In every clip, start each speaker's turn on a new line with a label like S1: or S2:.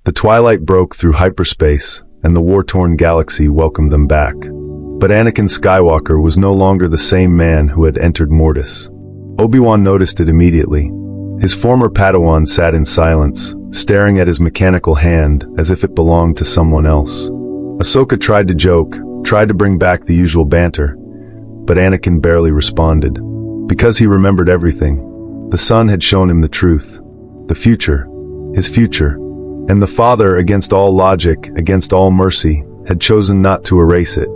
S1: The twilight broke through hyperspace, and the war-torn galaxy welcomed them back. But Anakin Skywalker was no longer the same man who had entered Mortis. Obi-Wan noticed it immediately. His former Padawan sat in silence, staring at his mechanical hand as if it belonged to someone else. Ahsoka tried to joke, tried to bring back the usual banter, but Anakin barely responded. Because he remembered everything. The son had shown him the truth. The future. His future. And the father, against all logic, against all mercy, had chosen not to erase it.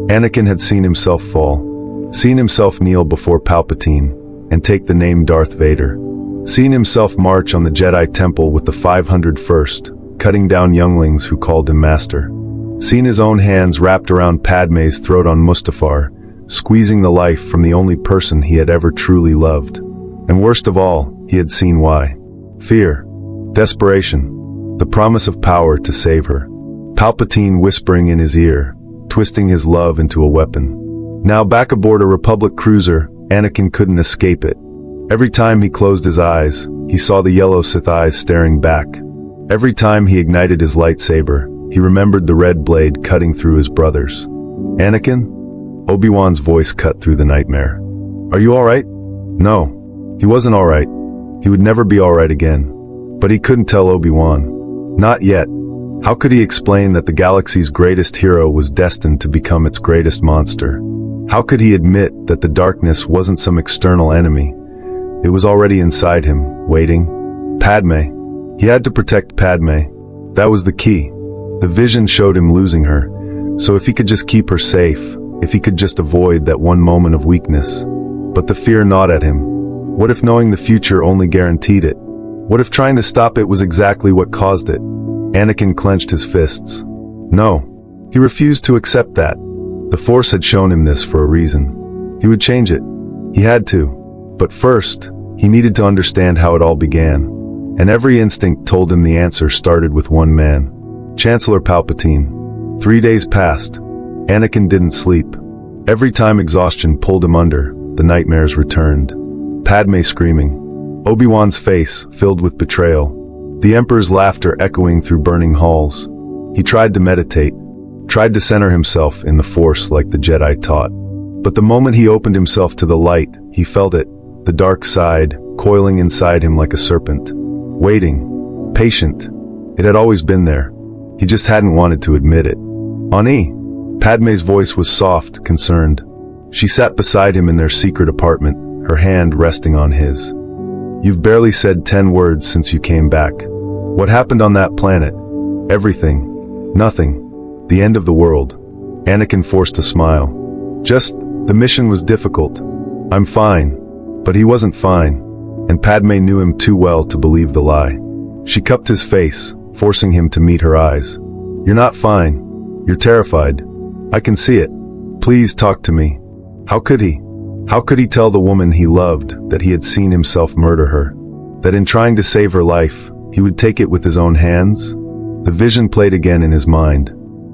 S1: Anakin had seen himself fall. Seen himself kneel before Palpatine and take the name Darth Vader. Seen himself march on the Jedi Temple with the 501st, cutting down younglings who called him master. Seen his own hands wrapped around Padme's throat on Mustafar, squeezing the life from the only person he had ever truly loved. And worst of all, he had seen why. Fear. Desperation. The promise of power to save her. Palpatine whispering in his ear, twisting his love into a weapon. Now back aboard a Republic cruiser, Anakin couldn't escape it. Every time he closed his eyes, he saw the yellow Sith eyes staring back. Every time he ignited his lightsaber, he remembered the red blade cutting through his brothers. Anakin? Obi-Wan's voice cut through the nightmare. Are you alright? No. He wasn't alright. He would never be alright again. But he couldn't tell Obi-Wan. Not yet. How could he explain that the galaxy's greatest hero was destined to become its greatest monster? How could he admit that the darkness wasn't some external enemy? It was already inside him, waiting. Padme. He had to protect Padme. That was the key. The vision showed him losing her. So if he could just keep her safe, if he could just avoid that one moment of weakness. But the fear gnawed at him. What if knowing the future only guaranteed it? What if trying to stop it was exactly what caused it? Anakin clenched his fists. No. He refused to accept that. The Force had shown him this for a reason. He would change it. He had to. But first, he needed to understand how it all began. And every instinct told him the answer started with one man. Chancellor Palpatine. 3 days passed. Anakin didn't sleep. Every time exhaustion pulled him under, the nightmares returned. Padme screaming. Obi-Wan's face filled with betrayal. The Emperor's laughter echoing through burning halls. He tried to meditate, tried to center himself in the Force like the Jedi taught. But the moment he opened himself to the light, he felt it, the dark side, coiling inside him like a serpent. Waiting. Patient. It had always been there. He just hadn't wanted to admit it. Ani. Padme's voice was soft, concerned. She sat beside him in their secret apartment, her hand resting on his. You've barely said 10 words since you came back. What happened on that planet? Everything. Nothing. The end of the world. Anakin forced a smile. Just, the mission was difficult. I'm fine. But he wasn't fine. And Padme knew him too well to believe the lie. She cupped his face, forcing him to meet her eyes. You're not fine. You're terrified. I can see it. Please talk to me. How could he? How could he tell the woman he loved that he had seen himself murder her? That in trying to save her life, he would take it with his own hands? The vision played again in his mind.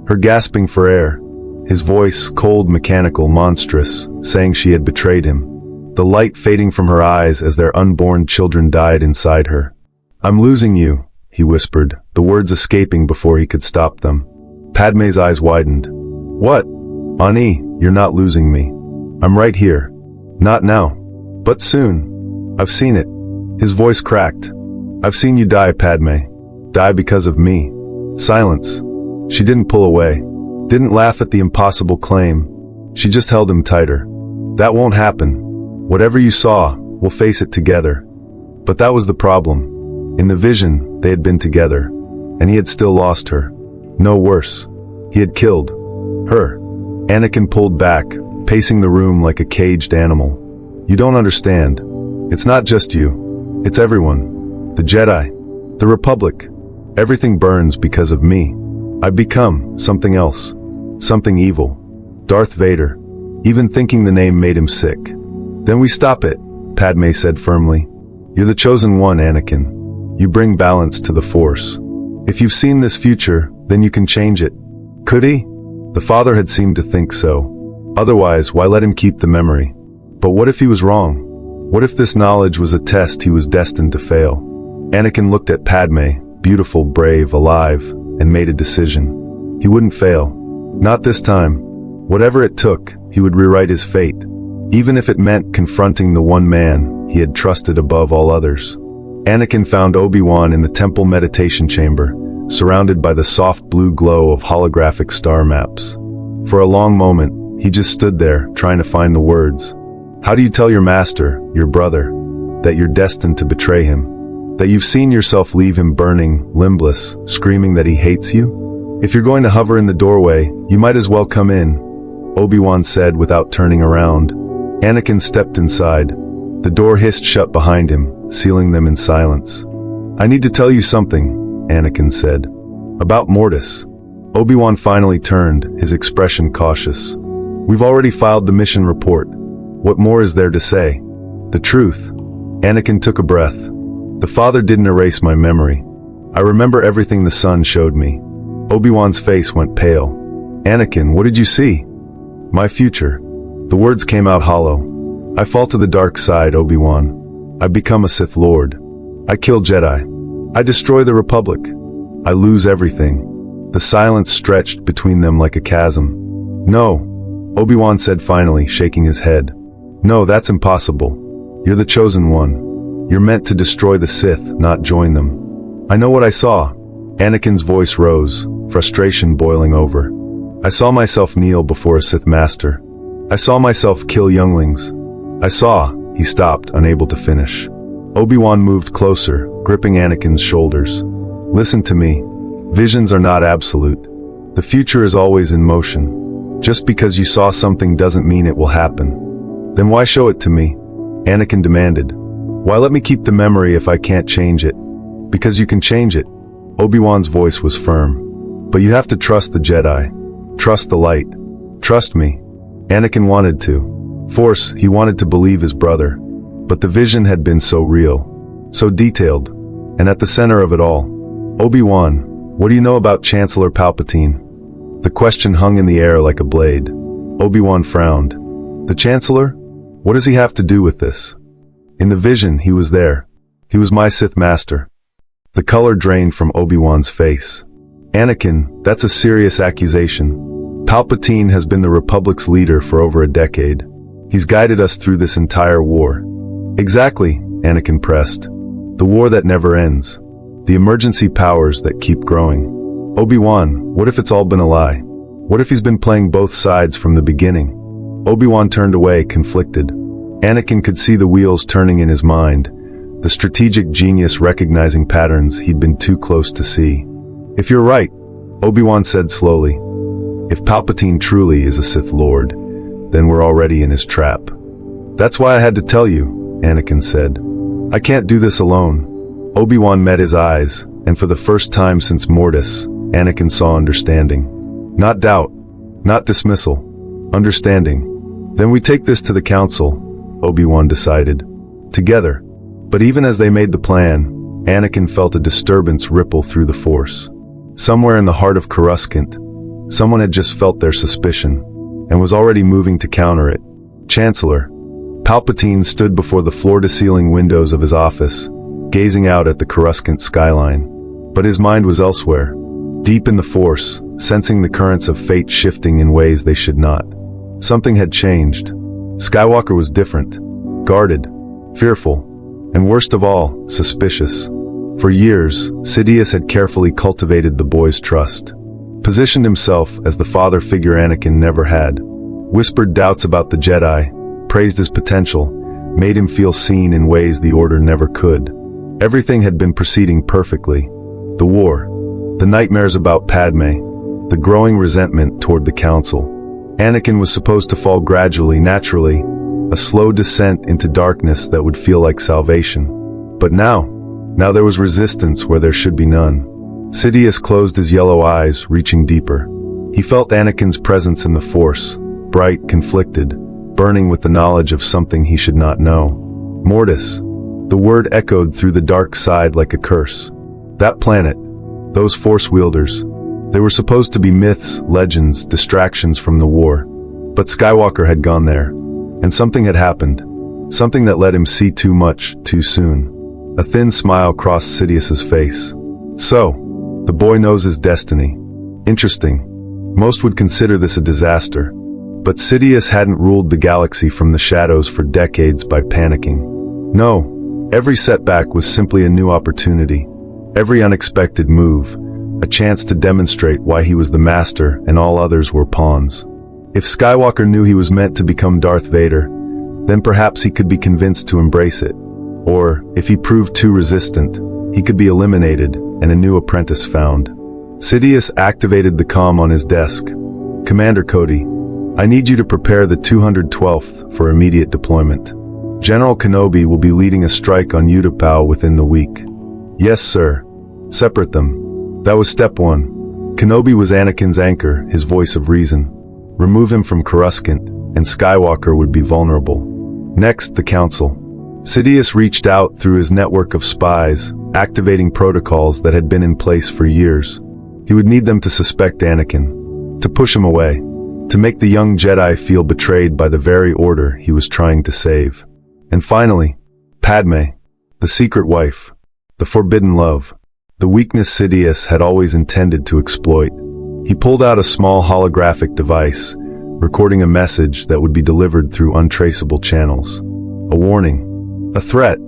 S1: Her gasping for air. His voice, cold, mechanical, monstrous, saying she had betrayed him. The light fading from her eyes as their unborn children died inside her. I'm losing you, he whispered, the words escaping before he could stop them. Padme's eyes widened. What? Ani, you're not losing me. I'm right here. Not now. But soon. I've seen it. His voice cracked. I've seen you die, Padme. Die because of me. Silence. She didn't pull away. Didn't laugh at the impossible claim. She just held him tighter. That won't happen. Whatever you saw, we'll face it together. But that was the problem. In the vision, they had been together. And he had still lost her. No worse. He had killed her. Anakin pulled back, pacing the room like a caged animal. You don't understand. It's not just you. It's everyone. The Jedi. The Republic. Everything burns because of me. I've become something else. Something evil. Darth Vader. Even thinking the name made him sick. Then we stop it, Padme said firmly. You're the chosen one, Anakin. You bring balance to the Force. If you've seen this future, then you can change it. Could he? The father had seemed to think so. Otherwise, why let him keep the memory? But what if he was wrong? What if this knowledge was a test he was destined to fail? Anakin looked at Padme, beautiful, brave, alive, and made a decision. He wouldn't fail. Not this time. Whatever it took, he would rewrite his fate, even if it meant confronting the one man he had trusted above all others. Anakin found Obi-Wan in the temple meditation chamber, surrounded by the soft blue glow of holographic star maps. For a long moment, he just stood there, trying to find the words. How do you tell your master, your brother, that you're destined to betray him? That you've seen yourself leave him burning, limbless, screaming that he hates you? If you're going to hover in the doorway, you might as well come in, Obi-Wan said without turning around. Anakin stepped inside. The door hissed shut behind him, sealing them in silence. I need to tell you something, Anakin said. About Mortis. Obi-Wan finally turned, his expression cautious. We've already filed the mission report. What more is there to say? The truth. Anakin took a breath. The father didn't erase my memory. I remember everything the son showed me. Obi-Wan's face went pale. Anakin, what did you see? My future. The words came out hollow. I fall to the dark side, Obi-Wan. I become a Sith Lord. I kill Jedi. I destroy the Republic. I lose everything. The silence stretched between them like a chasm. No, Obi-Wan said finally, shaking his head. No, that's impossible. You're the chosen one. You're meant to destroy the Sith, not join them. I know what I saw. Anakin's voice rose, frustration boiling over. I saw myself kneel before a Sith master. I saw myself kill younglings. I saw. He stopped, unable to finish. Obi-Wan moved closer, gripping Anakin's shoulders. Listen to me. Visions are not absolute. The future is always in motion. Just because you saw something doesn't mean it will happen. Then why show it to me? Anakin demanded. Why let me keep the memory if I can't change it? Because you can change it. Obi-Wan's voice was firm. But you have to trust the Jedi. Trust the light. Trust me. Anakin wanted to. Force, he wanted to believe his brother. But the vision had been so real. So detailed. And at the center of it all. Obi-Wan, what do you know about Chancellor Palpatine? The question hung in the air like a blade. Obi-Wan frowned. The Chancellor? What does he have to do with this? In the vision, he was there. He was my Sith Master. The color drained from Obi-Wan's face. Anakin, that's a serious accusation. Palpatine has been the Republic's leader for over a decade. He's guided us through this entire war. Exactly, Anakin pressed. The war that never ends. The emergency powers that keep growing. Obi-Wan, what if it's all been a lie? What if he's been playing both sides from the beginning? Obi-Wan turned away, conflicted. Anakin could see the wheels turning in his mind, the strategic genius recognizing patterns he'd been too close to see. If you're right, Obi-Wan said slowly, if Palpatine truly is a Sith Lord, then we're already in his trap. That's why I had to tell you, Anakin said. I can't do this alone. Obi-Wan met his eyes, and for the first time since Mortis, Anakin saw understanding. Not doubt, not dismissal. Understanding. Then we take this to the Council, Obi-Wan decided. Together. But even as they made the plan, Anakin felt a disturbance ripple through the Force. Somewhere in the heart of Coruscant, someone had just felt their suspicion, and was already moving to counter it. Chancellor. Palpatine stood before the floor-to-ceiling windows of his office, gazing out at the Coruscant skyline. But his mind was elsewhere, deep in the Force, sensing the currents of fate shifting in ways they should not. Something had changed. Skywalker was different, guarded, fearful, and worst of all, suspicious. For years, Sidious had carefully cultivated the boy's trust. Positioned himself as the father figure Anakin never had. Whispered doubts about the Jedi, praised his potential, made him feel seen in ways the Order never could. Everything had been proceeding perfectly. The war, the nightmares about Padme, the growing resentment toward the Council. Anakin was supposed to fall gradually, naturally, a slow descent into darkness that would feel like salvation. But now there was resistance where there should be none. Sidious closed his yellow eyes, reaching deeper. He felt Anakin's presence in the Force, bright, conflicted, burning with the knowledge of something he should not know. Mortis. The word echoed through the dark side like a curse. That planet, those Force wielders, they were supposed to be myths, legends, distractions from the war. But Skywalker had gone there, and something had happened. Something that let him see too much, too soon. A thin smile crossed Sidious's face. So, the boy knows his destiny. Interesting. Most would consider this a disaster. But Sidious hadn't ruled the galaxy from the shadows for decades by panicking. No, every setback was simply a new opportunity. Every unexpected move, a chance to demonstrate why he was the master and all others were pawns. If Skywalker knew he was meant to become Darth Vader, then perhaps he could be convinced to embrace it. Or, if he proved too resistant, he could be eliminated and a new apprentice found. Sidious activated the comm on his desk. Commander Cody, I need you to prepare the 212th for immediate deployment. General Kenobi will be leading a strike on Utapau within the week. Yes, sir. Separate them. That was step one. Kenobi was Anakin's anchor, his voice of reason. Remove him from Coruscant, and Skywalker would be vulnerable. Next, the Council. Sidious reached out through his network of spies, activating protocols that had been in place for years. He would need them to suspect Anakin, to push him away, to make the young Jedi feel betrayed by the very order he was trying to save. And finally, Padme, the secret wife, the forbidden love, the weakness Sidious had always intended to exploit. He pulled out a small holographic device, recording a message that would be delivered through untraceable channels. A warning, a threat,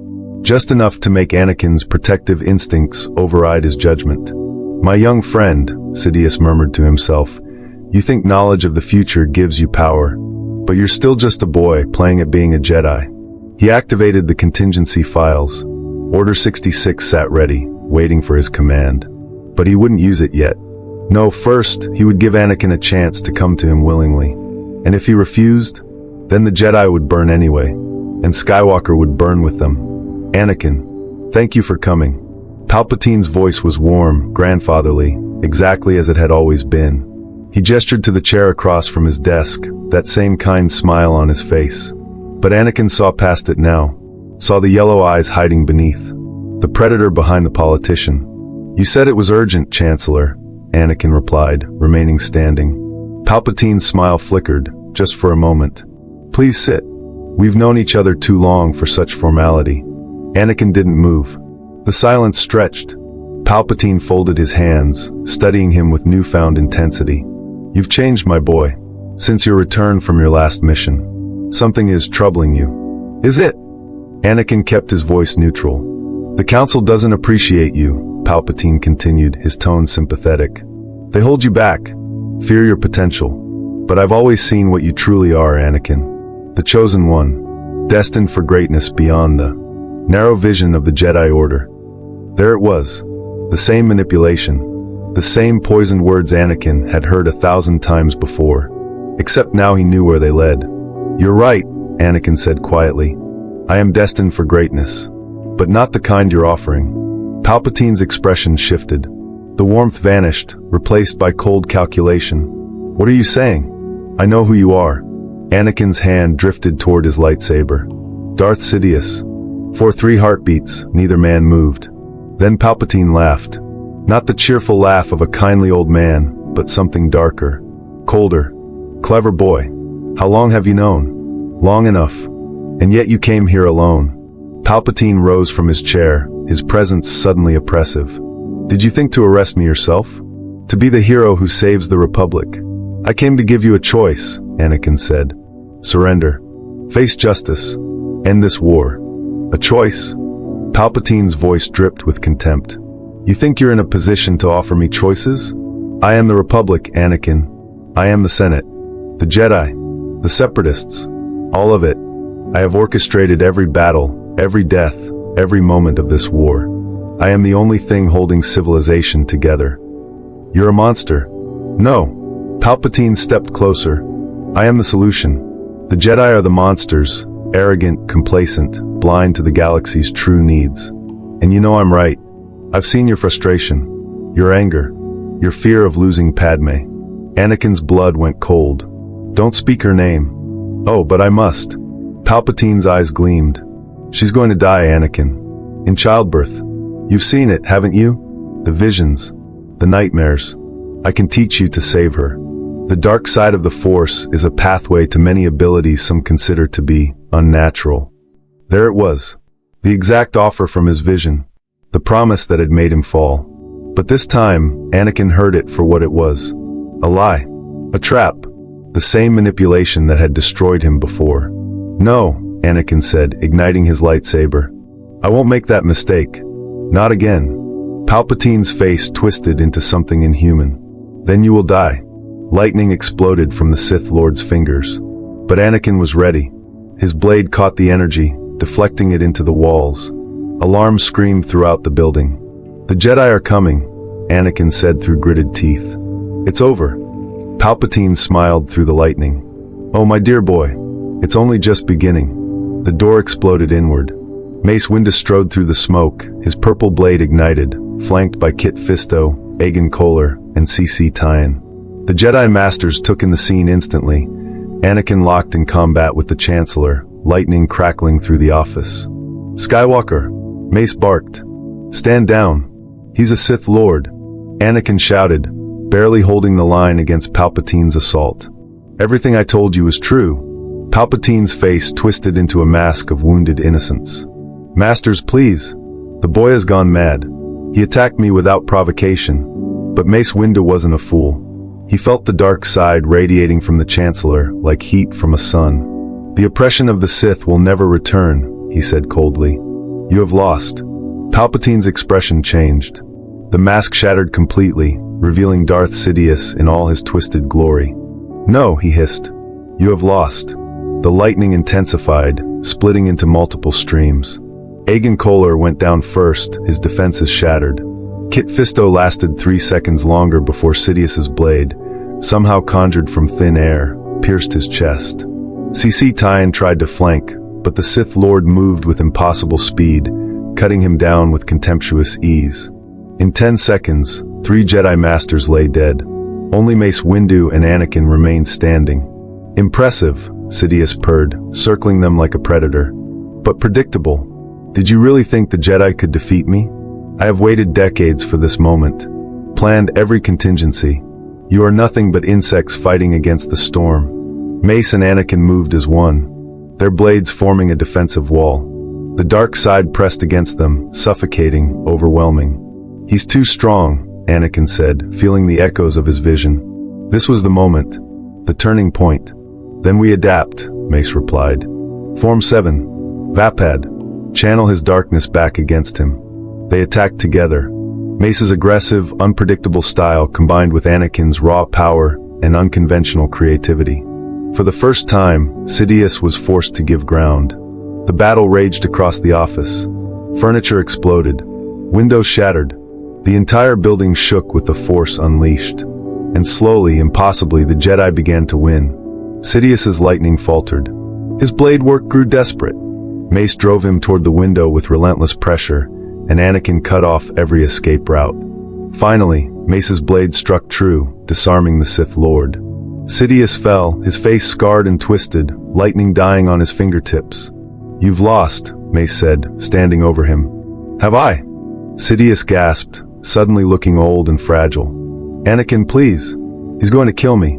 S1: just enough to make Anakin's protective instincts override his judgment. My young friend, Sidious murmured to himself, you think knowledge of the future gives you power, but you're still just a boy playing at being a Jedi. He activated the contingency files. Order 66 sat ready, waiting for his command. But he wouldn't use it yet. No, first, he would give Anakin a chance to come to him willingly. And if he refused, then the Jedi would burn anyway, and Skywalker would burn with them. Anakin, thank you for coming. Palpatine's voice was warm, grandfatherly, exactly as it had always been. He gestured to the chair across from his desk, that same kind smile on his face. But Anakin saw past it now, saw the yellow eyes hiding beneath, the predator behind the politician. You said it was urgent, Chancellor, Anakin replied, remaining standing. Palpatine's smile flickered, just for a moment. Please sit. We've known each other too long for such formality. Anakin didn't move. The silence stretched. Palpatine folded his hands, studying him with newfound intensity. You've changed, my boy, since your return from your last mission. Something is troubling you. Is it? Anakin kept his voice neutral. The Council doesn't appreciate you, Palpatine continued, his tone sympathetic. They hold you back, fear your potential. But I've always seen what you truly are, Anakin. The chosen one, destined for greatness beyond the narrow vision of the Jedi Order. There it was, the same manipulation, the same poisoned words Anakin had heard 1,000 times before. Except now he knew where they led. You're right, Anakin said quietly. I am destined for greatness, but not the kind you're offering. Palpatine's expression shifted. The warmth vanished, replaced by cold calculation. What are you saying? I know who you are. Anakin's hand drifted toward his lightsaber. Darth Sidious. For 3 heartbeats, neither man moved. Then Palpatine laughed. Not the cheerful laugh of a kindly old man, but something darker, colder. Clever boy. How long have you known? Long enough. And yet you came here alone. Palpatine rose from his chair, his presence suddenly oppressive. Did you think to arrest me yourself? To be the hero who saves the Republic? I came to give you a choice, Anakin said. Surrender. Face justice. End this war. A choice? Palpatine's voice dripped with contempt. You think you're in a position to offer me choices? I am the Republic, Anakin. I am the Senate. The Jedi. The Separatists. All of it. I have orchestrated every battle, every death, every moment of this war. I am the only thing holding civilization together. You're a monster. No. Palpatine stepped closer. I am the solution. The Jedi are the monsters, arrogant, complacent, blind to the galaxy's true needs. And you know I'm right. I've seen your frustration, your anger, your fear of losing Padme. Anakin's blood went cold. Don't speak her name. Oh, but I must. Palpatine's eyes gleamed. She's going to die, Anakin. In childbirth. You've seen it, haven't you? The visions, the nightmares. I can teach you to save her. The dark side of the Force is a pathway to many abilities some consider to be unnatural. There it was. The exact offer from his vision. The promise that had made him fall. But this time, Anakin heard it for what it was. A lie. A trap. The same manipulation that had destroyed him before. No, Anakin said, igniting his lightsaber. I won't make that mistake. Not again. Palpatine's face twisted into something inhuman. Then you will die. Lightning exploded from the Sith Lord's fingers. But Anakin was ready. His blade caught the energy, deflecting it into the walls. Alarms screamed throughout the building. The Jedi are coming, Anakin said through gritted teeth. It's over. Palpatine smiled through the lightning. Oh, my dear boy. It's only just beginning. The door exploded inward. Mace Windu strode through the smoke, his purple blade ignited, flanked by Kit Fisto, Aegon Kohler, and CC Tyan. The Jedi Masters took in the scene instantly. Anakin locked in combat with the Chancellor, lightning crackling through the office. Skywalker, Mace barked. Stand down. He's a Sith Lord, Anakin shouted, barely holding the line against Palpatine's assault. Everything I told you is true. Palpatine's face twisted into a mask of wounded innocence. Masters, please. The boy has gone mad. He attacked me without provocation, but Mace Windu wasn't a fool. He felt the dark side radiating from the Chancellor like heat from a sun. The oppression of the Sith will never return, he said coldly. You have lost. Palpatine's expression changed. The mask shattered completely, revealing Darth Sidious in all his twisted glory. No, he hissed. You have lost. The lightning intensified, splitting into multiple streams. Aegon Kohler went down first, his defenses shattered. Kit Fisto lasted 3 seconds longer before Sidious's blade, somehow conjured from thin air, pierced his chest. CC Tyan tried to flank, but the Sith Lord moved with impossible speed, cutting him down with contemptuous ease. In 10 seconds, 3 Jedi Masters lay dead. Only Mace Windu and Anakin remained standing. Impressive, Sidious purred, circling them like a predator. But predictable. Did you really think the Jedi could defeat me? I have waited decades for this moment. Planned every contingency. You are nothing but insects fighting against the storm. Mace and Anakin moved as one, their blades forming a defensive wall. The dark side pressed against them, suffocating, overwhelming. He's too strong, Anakin said, feeling the echoes of his vision. This was the moment, the turning point. Then we adapt, Mace replied. Form 7. Vapad. Channel his darkness back against him. They attacked together. Mace's aggressive, unpredictable style combined with Anakin's raw power and unconventional creativity. For the first time, Sidious was forced to give ground. The battle raged across the office. Furniture exploded. Windows shattered. The entire building shook with the force unleashed. And slowly, impossibly, the Jedi began to win. Sidious's lightning faltered. His blade work grew desperate. Mace drove him toward the window with relentless pressure, and Anakin cut off every escape route. Finally, Mace's blade struck true, disarming the Sith Lord. Sidious fell, his face scarred and twisted, lightning dying on his fingertips. You've lost, Mace said, standing over him. Have I? Sidious gasped, suddenly looking old and fragile. Anakin, please. He's going to kill me.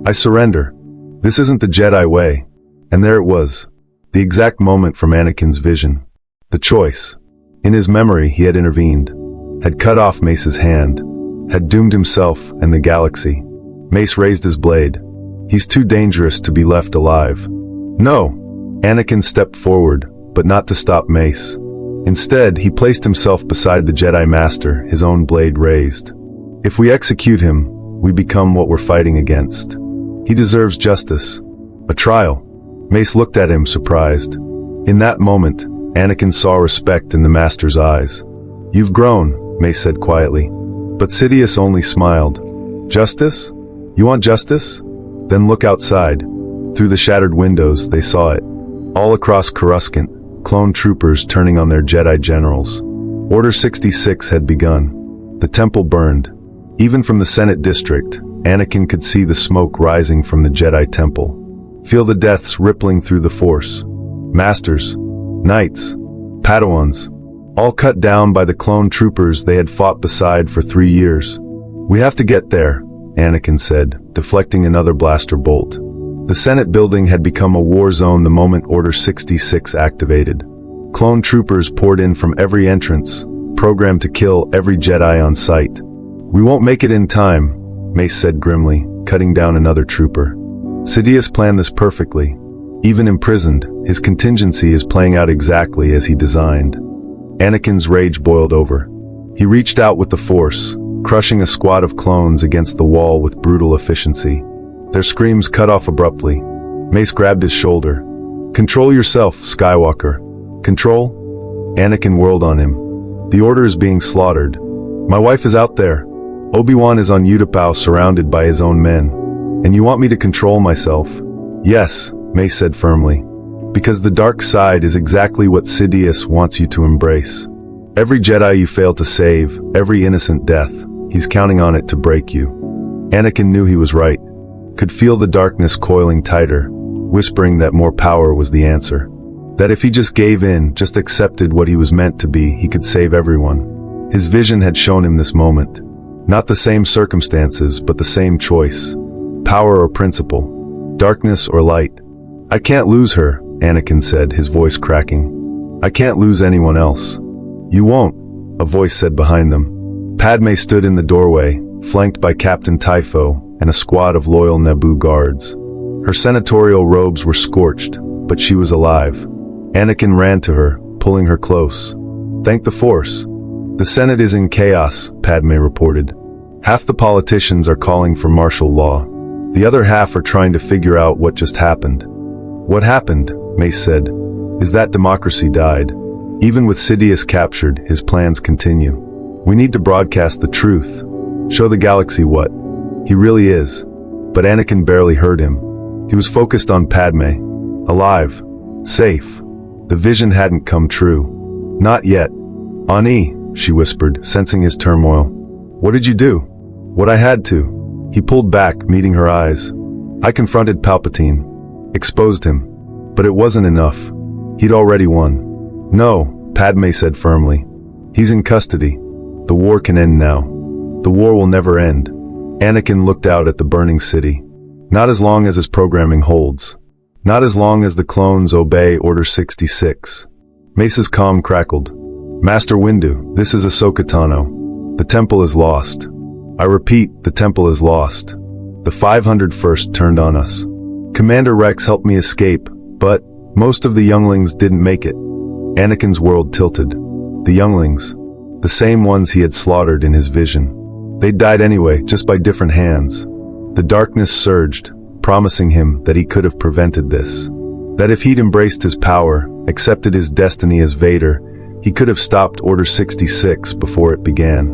S1: I surrender. This isn't the Jedi way. And there it was. The exact moment from Anakin's vision. The choice. In his memory, he had intervened. Had cut off Mace's hand. Had doomed himself and the galaxy. Mace raised his blade. He's too dangerous to be left alive. No! Anakin stepped forward, but not to stop Mace. Instead, he placed himself beside the Jedi Master, his own blade raised. If we execute him, we become what we're fighting against. He deserves justice. A trial. Mace looked at him, surprised. In that moment, Anakin saw respect in the Master's eyes. You've grown, Mace said quietly. But Sidious only smiled. Justice? You want justice? Then look outside. Through the shattered windows, they saw it. All across Coruscant, clone troopers turning on their Jedi generals. Order 66 had begun. The temple burned. Even from the Senate district, Anakin could see the smoke rising from the Jedi temple. Feel the deaths rippling through the Force. Masters, knights, Padawans, all cut down by the clone troopers they had fought beside for 3 years. We have to get there, Anakin said, deflecting another blaster bolt. The Senate building had become a war zone the moment Order 66 activated. Clone troopers poured in from every entrance, programmed to kill every Jedi on sight. "We won't make it in time," Mace said grimly, cutting down another trooper. "Sidious planned this perfectly. Even imprisoned, his contingency is playing out exactly as he designed." Anakin's rage boiled over. He reached out with the Force, crushing a squad of clones against the wall with brutal efficiency. Their screams cut off abruptly. Mace grabbed his shoulder. "Control yourself, Skywalker. Control?" Anakin whirled on him. "The Order is being slaughtered. My wife is out there. Obi-Wan is on Utapau surrounded by his own men. And you want me to control myself?" "Yes," Mace said firmly. "Because the dark side is exactly what Sidious wants you to embrace. Every Jedi you fail to save, every innocent death, he's counting on it to break you." Anakin knew he was right. Could feel the darkness coiling tighter, whispering that more power was the answer. That if he just gave in, just accepted what he was meant to be, he could save everyone. His vision had shown him this moment. Not the same circumstances, but the same choice. Power or principle. Darkness or light. "I can't lose her," Anakin said, his voice cracking. "I can't lose anyone else." "You won't," a voice said behind them. Padme stood in the doorway, flanked by Captain Typho and a squad of loyal Naboo guards. Her senatorial robes were scorched, but she was alive. Anakin ran to her, pulling her close. "Thank the Force." "The Senate is in chaos," Padme reported. "Half the politicians are calling for martial law. The other half are trying to figure out what just happened." "What happened?" Mace said. "Is that democracy died. Even with Sidious captured, his plans continue. We need to broadcast the truth. Show the galaxy what he really is." But Anakin barely heard him. He was focused on Padme. Alive. Safe. The vision hadn't come true. "Not yet." "Ani," she whispered, sensing his turmoil. "What did you do?" "What I had to." He pulled back, meeting her eyes. "I confronted Palpatine. Exposed him. But it wasn't enough. He'd already won." "No," Padme said firmly. "He's in custody. The war can end now. The war will never end." Anakin looked out at the burning city. "Not as long as his programming holds. Not as long as the clones obey Order 66. Mace's calm crackled. "Master Windu, this is Ahsoka Tano. The temple is lost. I repeat, the temple is lost. The 501st turned on us. Commander Rex helped me escape, but most of the younglings didn't make it." Anakin's world tilted. The younglings. The same ones he had slaughtered in his vision. They died anyway, just by different hands. The darkness surged, promising him that he could have prevented this. That if he'd embraced his power, accepted his destiny as Vader, he could have stopped Order 66 before it began.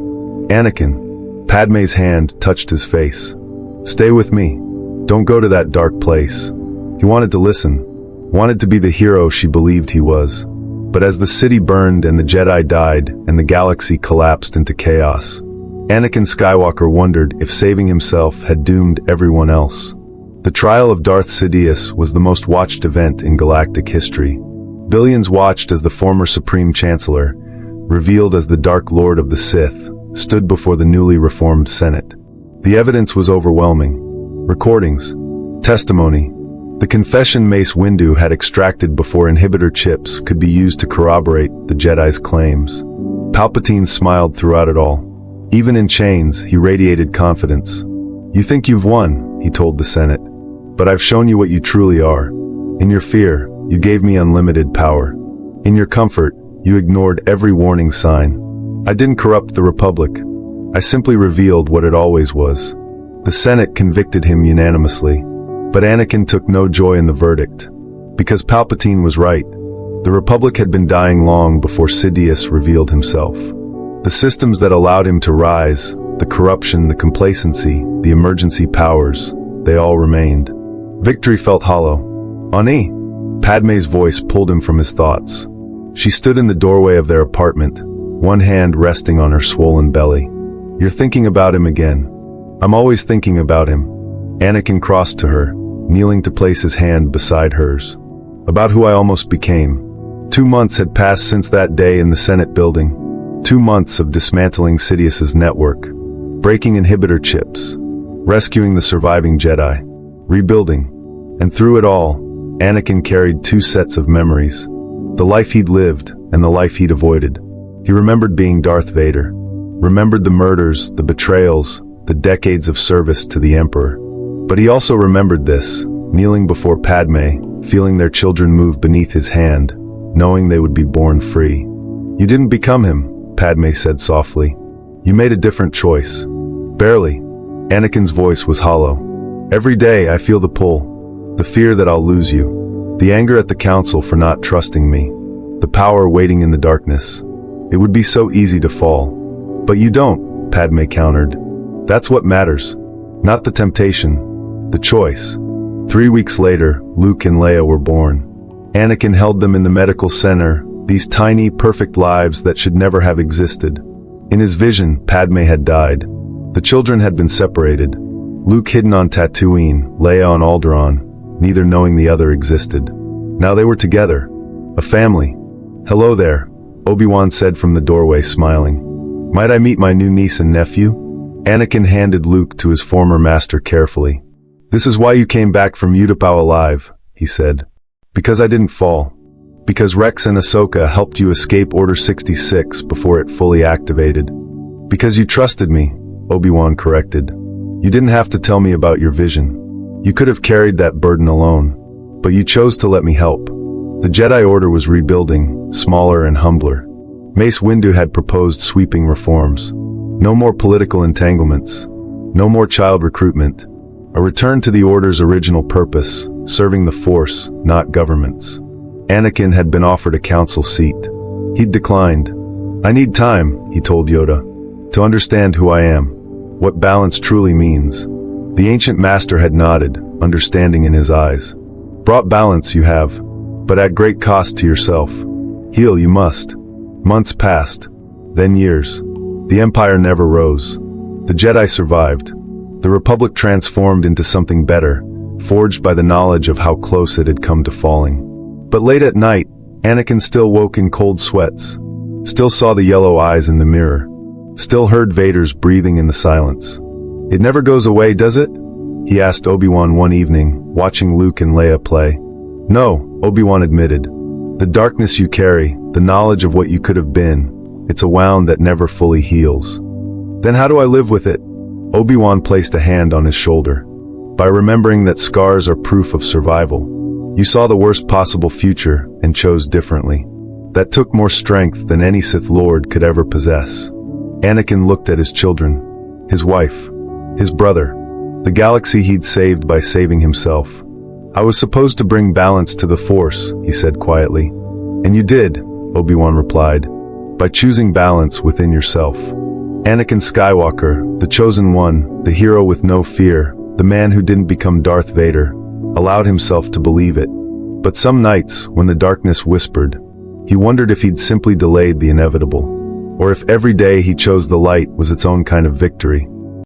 S1: "Anakin." Padme's hand touched his face. "Stay with me. Don't go to that dark place." He wanted to listen. Wanted to be the hero she believed he was. But as the city burned and the Jedi died and the galaxy collapsed into chaos, Anakin Skywalker wondered if saving himself had doomed everyone else. The trial of Darth Sidious was the most watched event in galactic history. Billions watched as the former Supreme Chancellor, revealed as the Dark Lord of the Sith, stood before the newly reformed Senate. The evidence was overwhelming. Recordings, testimony, the confession Mace Windu had extracted before inhibitor chips could be used to corroborate the Jedi's claims. Palpatine smiled throughout it all. Even in chains, he radiated confidence. "You think you've won," he told the Senate. "But I've shown you what you truly are. In your fear, you gave me unlimited power. In your comfort, you ignored every warning sign. I didn't corrupt the Republic. I simply revealed what it always was." The Senate convicted him unanimously. But Anakin took no joy in the verdict. Because Palpatine was right. The Republic had been dying long before Sidious revealed himself. The systems that allowed him to rise, the corruption, the complacency, the emergency powers, they all remained. Victory felt hollow. "Ani!" Padme's voice pulled him from his thoughts. She stood in the doorway of their apartment, one hand resting on her swollen belly. "You're thinking about him again." "I'm always thinking about him." Anakin crossed to her, kneeling to place his hand beside hers. "About who I almost became." 2 months had passed since that day in the Senate building. 2 months of dismantling Sidious's network, breaking inhibitor chips, rescuing the surviving Jedi, rebuilding. And through it all, Anakin carried 2 sets of memories. The life he'd lived and the life he'd avoided. He remembered being Darth Vader. remembered the murders, the betrayals, the decades of service to the Emperor. But he also remembered this, kneeling before Padme, feeling their children move beneath his hand, knowing they would be born free. "You didn't become him," Padme said softly. "You made a different choice." "Barely." Anakin's voice was hollow. "Every day I feel the pull. The fear that I'll lose you. The anger at the Council for not trusting me. The power waiting in the darkness. It would be so easy to fall. But you don't," Padme countered. "That's what matters. Not the temptation. The choice." 3 weeks later, Luke and Leia were born. Anakin held them in the medical center, these tiny, perfect lives that should never have existed. In his vision, Padme had died. The children had been separated. Luke hidden on Tatooine, Leia on Alderaan, neither knowing the other existed. Now they were together. A family. "Hello there," Obi-Wan said from the doorway, smiling. "Might I meet my new niece and nephew?" Anakin handed Luke to his former master carefully. "This is why you came back from Utapau alive," he said. "Because I didn't fall. Because Rex and Ahsoka helped you escape Order 66 before it fully activated. Because you trusted me," Obi-Wan corrected. "You didn't have to tell me about your vision. You could have carried that burden alone. But you chose to let me help." The Jedi Order was rebuilding, smaller and humbler. Mace Windu had proposed sweeping reforms. No more political entanglements. No more child recruitment. A return to the Order's original purpose, serving the Force, not governments. Anakin had been offered a council seat. He'd declined. "I need time," he told Yoda, "to understand who I am, what balance truly means." The ancient master had nodded, understanding in his eyes. "Brought balance you have, but at great cost to yourself. Heal you must." Months passed, then years. The Empire never rose. The Jedi survived. The Republic transformed into something better, forged by the knowledge of how close it had come to falling. But late at night, Anakin still woke in cold sweats. Still saw the yellow eyes in the mirror. Still heard Vader's breathing in the silence. "It never goes away, does it?" he asked Obi-Wan one evening, watching Luke and Leia play. "No," Obi-Wan admitted. "The darkness you carry, the knowledge of what you could have been, it's a wound that never fully heals." "Then how do I live with it?" Obi-Wan placed a hand on his shoulder. "By remembering that scars are proof of survival. You saw the worst possible future and chose differently. That took more strength than any Sith Lord could ever possess." Anakin looked at his children, his wife, his brother, the galaxy he'd saved by saving himself. "I was supposed to bring balance to the Force," he said quietly. "And you did," Obi-Wan replied, "by choosing balance within yourself." Anakin Skywalker, the chosen one, the hero with no fear, the man who didn't become Darth Vader, allowed himself to believe it. But some nights, when the darkness whispered, he wondered if he'd simply delayed the inevitable, or if every day he chose the light was its own kind of victory.